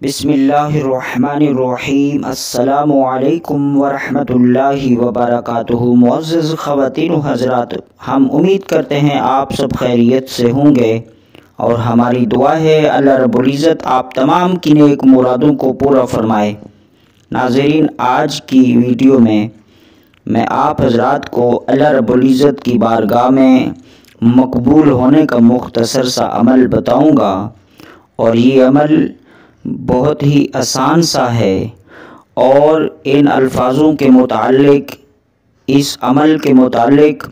بسم اللہ الرحمن الرحیم۔ السلام علیکم ورحمۃ اللہ وبرکاتہ۔ معزز خواتین و حضرات، ہم امید کرتے ہیں آپ سب خیریت سے ہوں گے اور ہماری دعا ہے اللہ رب العزت آپ تمام کی نیک مرادوں کو پورا فرمائے۔ ناظرین، آج کی ویڈیو میں آپ حضرات کو اللہ رب العزت کی بارگاہ میں مقبول ہونے کا مختصر سا عمل بتاؤں گا، اور یہ عمل بہت ہی آسان سا ہے، اور ان الفاظوں کے متعلق، اس عمل کے متعلق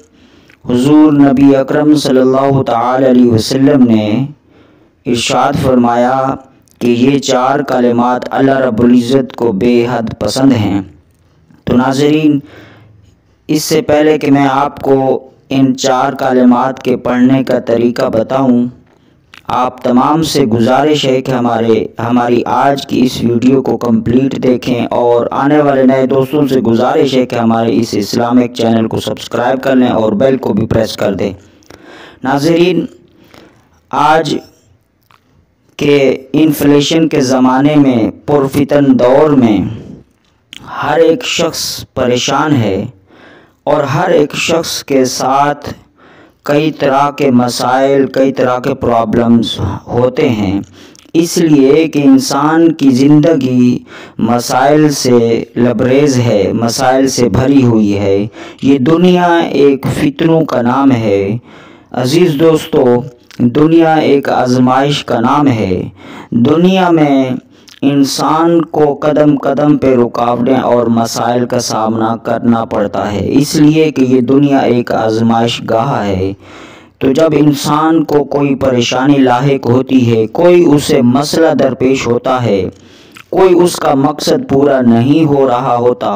حضور نبی اکرم صلی اللہ تعالی علیہ وسلم نے ارشاد فرمایا کہ یہ 4 کلمات اللہ رب العزت کو بے حد پسند ہیں۔ تو ناظرین، اس سے پہلے کہ میں آپ کو ان 4 کلمات کے پڑھنے کا طریقہ بتاؤں، آپ تمام سے گزارش ہے کہ ہماری آج کی اس ویڈیو کو کمپلیٹ دیکھیں، اور آنے والے نئے دوستوں سے گزارش ہے کہ ہمارے اس اسلامک چینل کو سبسکرائب کر لیں اور بیل کو بھی پریس کر دیں۔ ناظرین، آج کے انفلیشن کے زمانے میں، پرفتن دور میں، ہر ایک شخص پریشان ہے، اور ہر ایک شخص کے ساتھ کئی طرح کے مسائل، کئی طرح کے پرابلمز ہوتے ہیں، اس لیے کہ انسان کی زندگی مسائل سے لبریز ہے، مسائل سے بھری ہوئی ہے۔ یہ دنیا ایک فتنوں کا نام ہے۔ عزیز دوستو، دنیا ایک آزمائش کا نام ہے۔ دنیا میں انسان کو قدم قدم پہ رکاوٹیں اور مسائل کا سامنا کرنا پڑتا ہے، اس لیے کہ یہ دنیا ایک آزمائش گاہ ہے۔ تو جب انسان کو کوئی پریشانی لاحق ہوتی ہے، کوئی اسے مسئلہ درپیش ہوتا ہے، کوئی اس کا مقصد پورا نہیں ہو رہا ہوتا،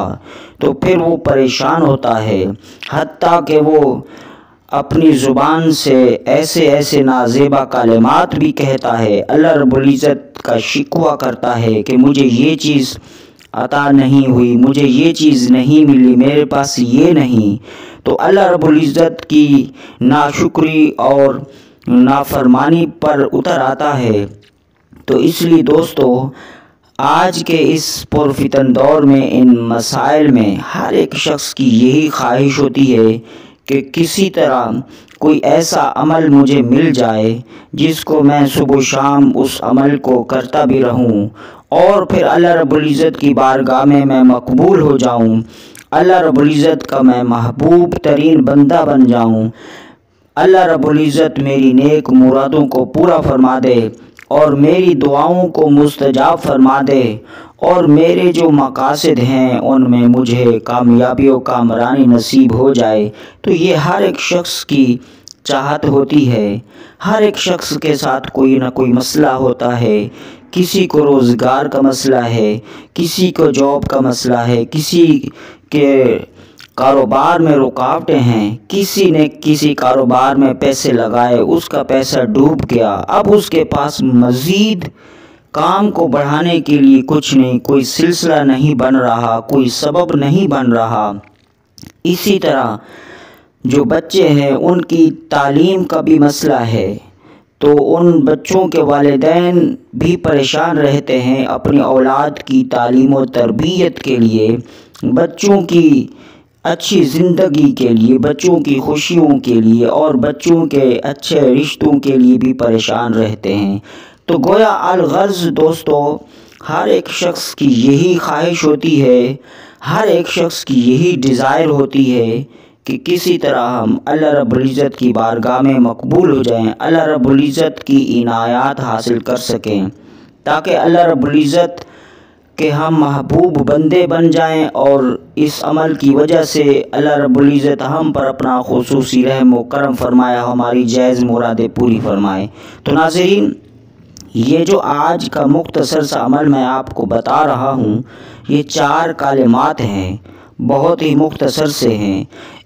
تو پھر وہ پریشان ہوتا ہے، حتیٰ کہ وہ اپنی زبان سے ایسے نازیبا کلمات بھی کہتا ہے، اللہ رب العزت کا شکوہ کرتا ہے کہ مجھے یہ چیز عطا نہیں ہوئی، مجھے یہ چیز نہیں ملی، میرے پاس یہ نہیں۔ تو اللہ رب العزت کی ناشکری اور نافرمانی پر اتر آتا ہے۔ تو اس لیے دوستو، آج کے اس پرفتن دور میں، ان مسائل میں، ہر ایک شخص کی یہی خواہش ہوتی ہے کہ کسی طرح کوئی ایسا عمل مجھے مل جائے جس کو میں صبح و شام اس عمل کو کرتا بھی رہوں، اور پھر اللہ رب العزت کی بارگاہ میں مقبول ہو جاؤں، اللہ رب العزت کا میں محبوب ترین بندہ بن جاؤں، اللہ رب العزت میری نیک مرادوں کو پورا فرما دے، اور میری دعاؤں کو مستجاب فرما دے، اور میرے جو مقاصد ہیں ان میں مجھے کامیابی و کامرانی نصیب ہو جائے۔ تو یہ ہر ایک شخص کی چاہت ہوتی ہے۔ ہر ایک شخص کے ساتھ کوئی نہ کوئی مسئلہ ہوتا ہے۔ کسی کو روزگار کا مسئلہ ہے، کسی کو جاب کا مسئلہ ہے، کسی کے کاروبار میں رکاوٹیں ہیں، کسی نے کسی کاروبار میں پیسے لگائے، اس کا پیسہ ڈوب گیا، اب اس کے پاس مزید کام کو بڑھانے کے لیے کچھ نہیں، کوئی سلسلہ نہیں بن رہا، کوئی سبب نہیں بن رہا۔ اسی طرح جو بچے ہیں ان کی تعلیم کا بھی مسئلہ ہے، تو ان بچوں کے والدین بھی پریشان رہتے ہیں اپنی اولاد کی تعلیم و تربیت کے لیے، بچوں کی اچھی زندگی کے لیے، بچوں کی خوشیوں کے لیے، اور بچوں کے اچھے رشتوں کے لیے بھی پریشان رہتے ہیں۔ تو گویا الغرض دوستو، ہر ایک شخص کی یہی خواہش ہوتی ہے، ہر ایک شخص کی یہی ڈیزائر ہوتی ہے کہ کسی طرح ہم اللہ رب العزت کی بارگاہ میں مقبول ہو جائیں، اللہ رب العزت کی عنایات حاصل کر سکیں، تاکہ اللہ رب العزت کہ ہم محبوب بندے بن جائیں، اور اس عمل کی وجہ سے اللہ رب العزت ہم پر اپنا خصوصی رحم و کرم فرمائے، ہماری جائز مرادیں پوری فرمائے۔ تو ناظرین، یہ جو آج کا مختصر سا عمل میں آپ کو بتا رہا ہوں، یہ 4 کلمات ہیں، بہت ہی مختصر سے ہیں۔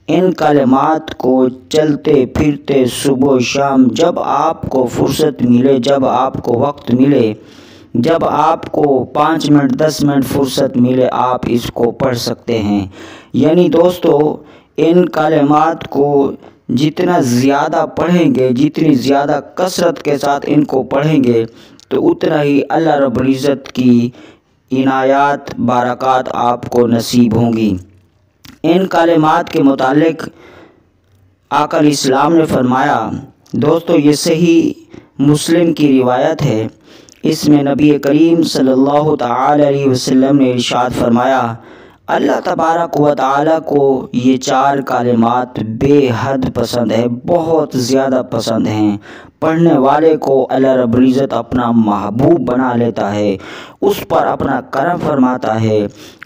ان کلمات کو چلتے پھرتے صبح و شام، جب آپ کو فرصت ملے، جب آپ کو وقت ملے، جب آپ کو 5 منٹ 10 منٹ فرصت ملے، آپ اس کو پڑھ سکتے ہیں۔ یعنی دوستو، ان کلمات کو جتنا زیادہ پڑھیں گے، جتنی زیادہ کثرت کے ساتھ ان کو پڑھیں گے، تو اتنا ہی اللہ رب العزت کی عنایات برکات آپ کو نصیب ہوں گی۔ ان کلمات کے متعلق آقا علیہ السلام نے فرمایا، دوستو یہ صحیح مسلم کی روایت ہے، اس میں نبی کریم صلی اللہ تعالی علیہ وسلم نے ارشاد فرمایا، اللہ تبارک و تعالی کو یہ 4 کلمات بے حد پسند ہے، بہت زیادہ پسند ہیں۔ پڑھنے والے کو اللہ رب العزت اپنا محبوب بنا لیتا ہے، اس پر اپنا کرم فرماتا ہے،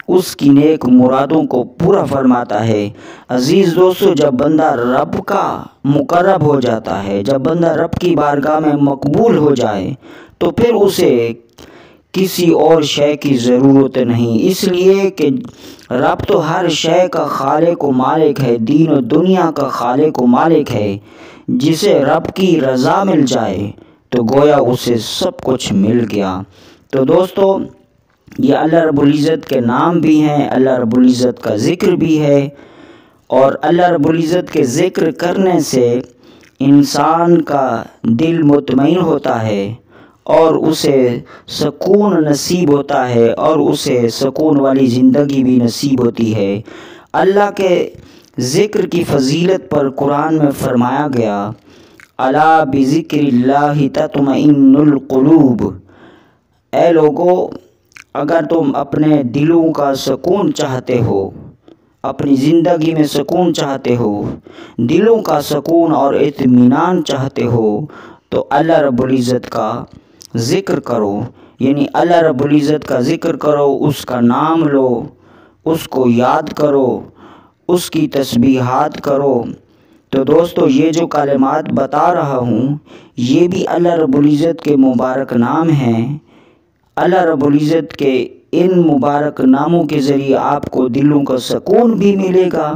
اس کی نیک مرادوں کو پورا فرماتا ہے۔ عزیز دوستو، جب بندہ رب کا مقرب ہو جاتا ہے، جب بندہ رب کی بارگاہ میں مقبول ہو جائے تو پھر اسے کسی اور شے کی ضرورت نہیں، اس لیے کہ رب تو ہر شے کا خالق و مالک ہے، دین و دنیا کا خالق و مالک ہے۔ جسے رب کی رضا مل جائے تو گویا اسے سب کچھ مل گیا۔ تو دوستو یہ اللہ رب العزت کے نام بھی ہیں، اللہ رب العزت کا ذکر بھی ہے، اور اللہ رب العزت کے ذکر کرنے سے انسان کا دل مطمئن ہوتا ہے اور اسے سکون نصیب ہوتا ہے، اور اسے سکون والی زندگی بھی نصیب ہوتی ہے۔ اللہ کے ذکر کی فضیلت پر قرآن میں فرمایا گیا، الا بذکر اللہ تطمئن القلوب، اے لوگو اگر تم اپنے دلوں کا سکون چاہتے ہو، اپنی زندگی میں سکون چاہتے ہو، دلوں کا سکون اور اطمینان چاہتے ہو، تو اللہ رب العزت کا ذکر کرو، یعنی اللہ رب العزت کا ذکر کرو، اس کا نام لو، اس کو یاد کرو، اس کی تسبیحات کرو۔ تو دوستو یہ جو کلمات بتا رہا ہوں یہ بھی اللہ رب العزت کے مبارک نام ہیں۔ اللہ رب العزت کے ان مبارک ناموں کے ذریعے آپ کو دلوں کا سکون بھی ملے گا،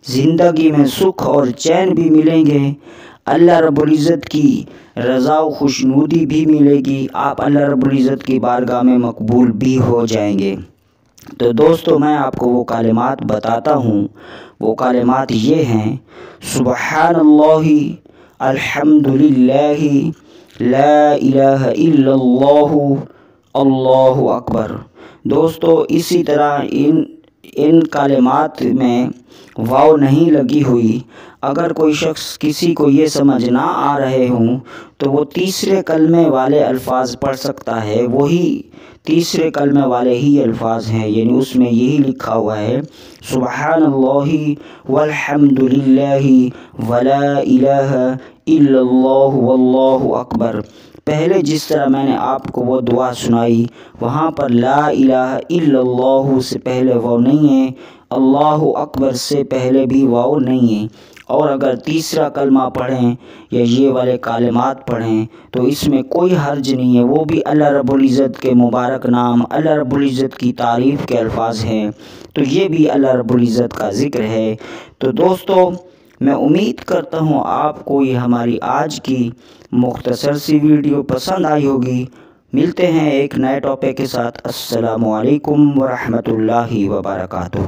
زندگی میں سکھ اور چین بھی ملیں گے، اللہ رب العزت کی رضا و خوشنودی بھی ملے گی، آپ اللہ رب العزت کی بارگاہ میں مقبول بھی ہو جائیں گے۔ تو دوستو میں آپ کو وہ کلمات بتاتا ہوں، وہ کلمات یہ ہیں، سبحان اللہ، الحمدللہ، لا الہ الا اللہ، اللہ اکبر۔ دوستو اسی طرح ان کلمات میں واو نہیں لگی ہوئی، اگر کوئی شخص کسی کو یہ سمجھ نہ آ رہے ہوں تو وہ تیسرے کلمے والے الفاظ پڑھ سکتا ہے، وہی تیسرے کلمے والے ہی الفاظ ہیں، یعنی اس میں یہی لکھا ہوا ہے، سبحان اللہ والحمدللہ ولا الہ الا اللہ واللہ اکبر۔ پہلے جس طرح میں نے آپ کو وہ دعا سنائی وہاں پر لا الہ الا اللہ سے پہلے واو نہیں ہے، اللہ اکبر سے پہلے بھی واو نہیں ہے، اور اگر تیسرا کلمہ پڑھیں یا یہ والے کلمات پڑھیں تو اس میں کوئی حرج نہیں ہے، وہ بھی اللہ رب العزت کے مبارک نام، اللہ رب العزت کی تعریف کے الفاظ ہیں، تو یہ بھی اللہ رب العزت کا ذکر ہے۔ تو دوستو میں امید کرتا ہوں آپ کو یہ ہماری آج کی مختصر سی ویڈیو پسند آئی ہوگی۔ ملتے ہیں ایک نئے ٹاپک کے ساتھ۔ السلام علیکم ورحمۃ اللہ وبرکاتہ۔